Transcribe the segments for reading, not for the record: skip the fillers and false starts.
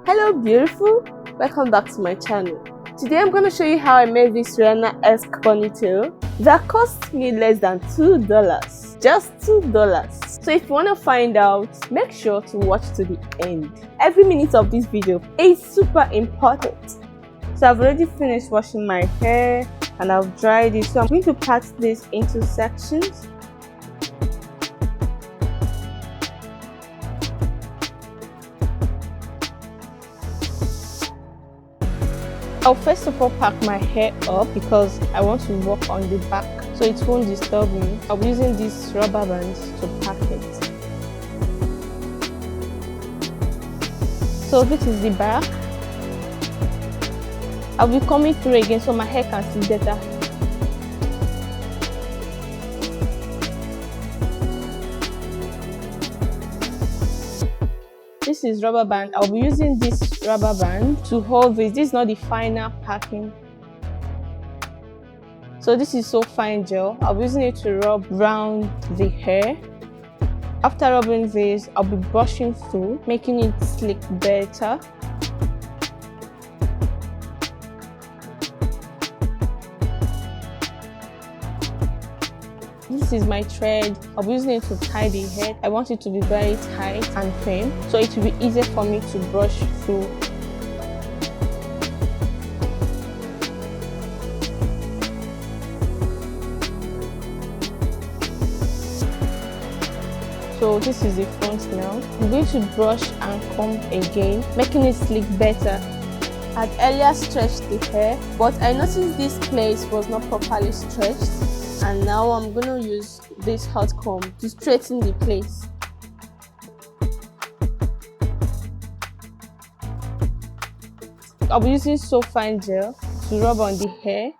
Hello beautiful, welcome back to my channel. Today I'm going to show you how I made this Rihanna-esque ponytail that cost me less than $2, just $2. So if you want to find out, make sure to watch to the end. Every minute of this video is super important. So I've already finished washing my hair and I've dried it, so I'm going to part this into sections. I'll first of all pack my hair up because I want to work on the back so it won't disturb me. I'll be using these rubber bands to pack it. So this is the back. I'll be coming through again so my hair can see better. This is rubber band. I'll be using this rubber band to hold this. This is not the final packing. So this is so fine gel. I'll be using it to rub around the hair. After rubbing this, I'll be brushing through, making it slick better. This is my thread. I'll be using it to tie the head. I want it to be very tight and firm, so it will be easier for me to brush through. So this is the front now. I'm going to brush and comb again, making it slick better. I'd earlier stretched the hair, but I noticed this place was not properly stretched. And now I'm going to use this hot comb to straighten the place. I'll be using so fine gel to rub on the hair.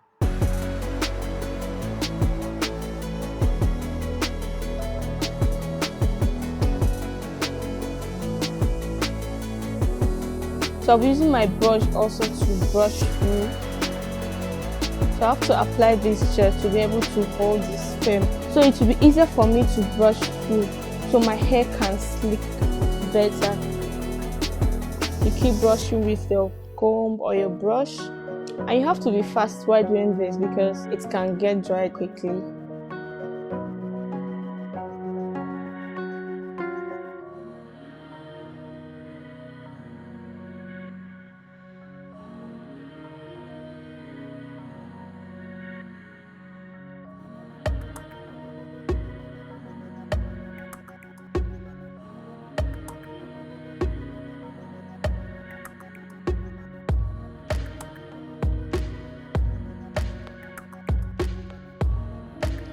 So I'll be using my brush also to brush through. So I have to apply this gel to be able to hold this firm. So it will be easier for me to brush through so my hair can slick better. You keep brushing with your comb or your brush. And you have to be fast while doing this because it can get dry quickly.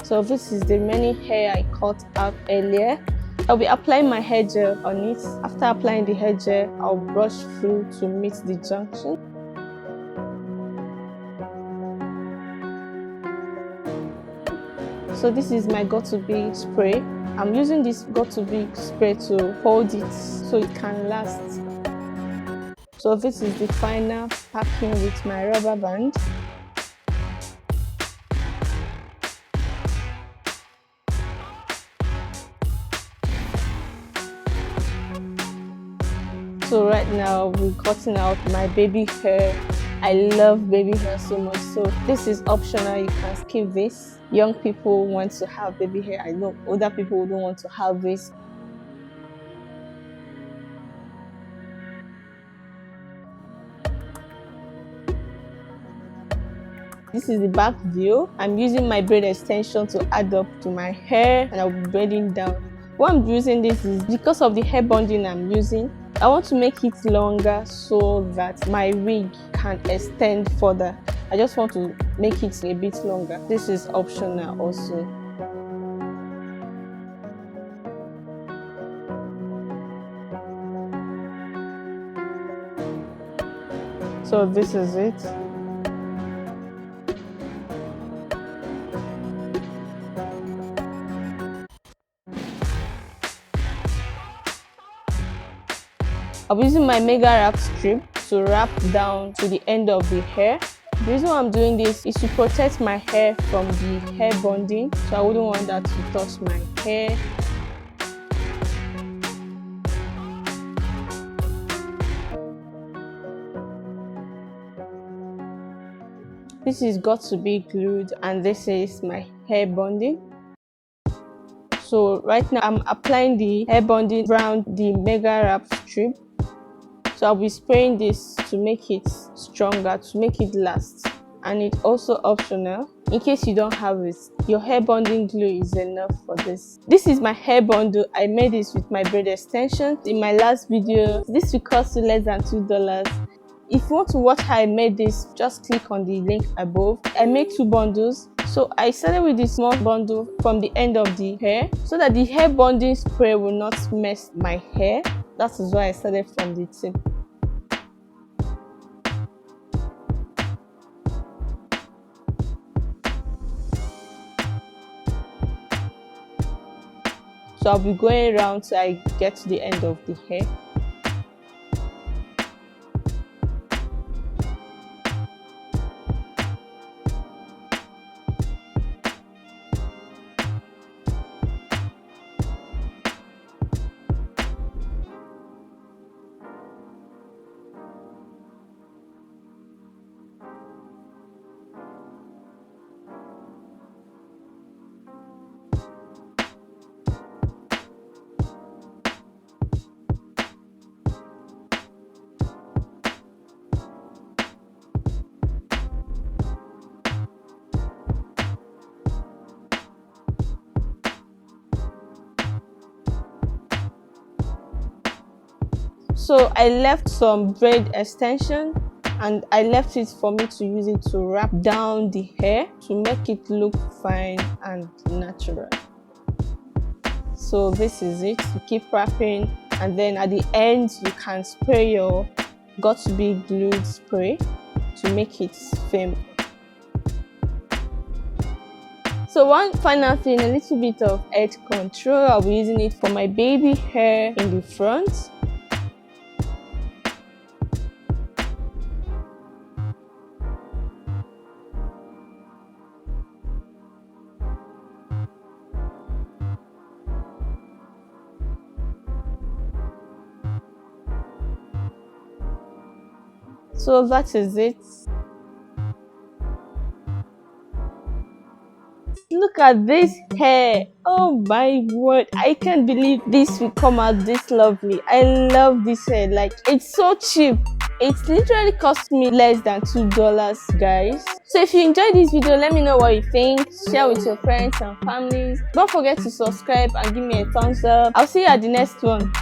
So this is the remaining hair I cut out earlier. I'll be applying my hair gel on it. After applying the hair gel, I'll brush through to meet the junction. So this is my got2b spray. I'm using this got2b spray to hold it so it can last. So this is the final packing with my rubber band. So right now we're cutting out my baby hair. I love baby hair so much, so this is optional. You can skip this. Young people want to have baby hair. I know older people don't want to have this. This is the back view. I'm using my braid extension to add up to my hair and I'll be braiding down. Why I'm using this is because of the hair bonding I'm using. I want to make it longer so that my wig can extend further. I just want to make it a bit longer. This is optional also. So this is it. I'll be using my mega wrap strip to wrap down to the end of the hair. The reason why I'm doing this is to protect my hair from the hair bonding, so I wouldn't want that to touch my hair. This is got to be glued, and this is my hair bonding. So right now I'm applying the hair bonding around the mega wrap strip. So I'll be spraying this to make it stronger, to make it last. And it's also optional. In case you don't have it, your hair bonding glue is enough for this. This is my hair bundle. I made this with my braid extension in my last video. This will cost you less than $2. If you want to watch how I made this, just click on the link above. I made 2 bundles. So I started with this small bundle from the end of the hair so that the hair bonding spray will not mess my hair. That is why I started from the tip. So I'll be going around till I get to the end of the hair. So I left some braid extension and I left it for me to use it to wrap down the hair to make it look fine and natural. So this is it. You keep wrapping, and then at the end you can spray your got to be glued spray to make it firm. So one final thing, a little bit of edge control. I'll be using it for my baby hair in the front. So that is it. Look at this hair. Oh my word, I can't believe this will come out this lovely. I love this hair. Like, it's so cheap. It literally cost me less than $2, guys. So if you enjoyed this video, let me know what you think. Share with your friends and families. Don't forget to subscribe and give me a thumbs up. I'll see you at the next one.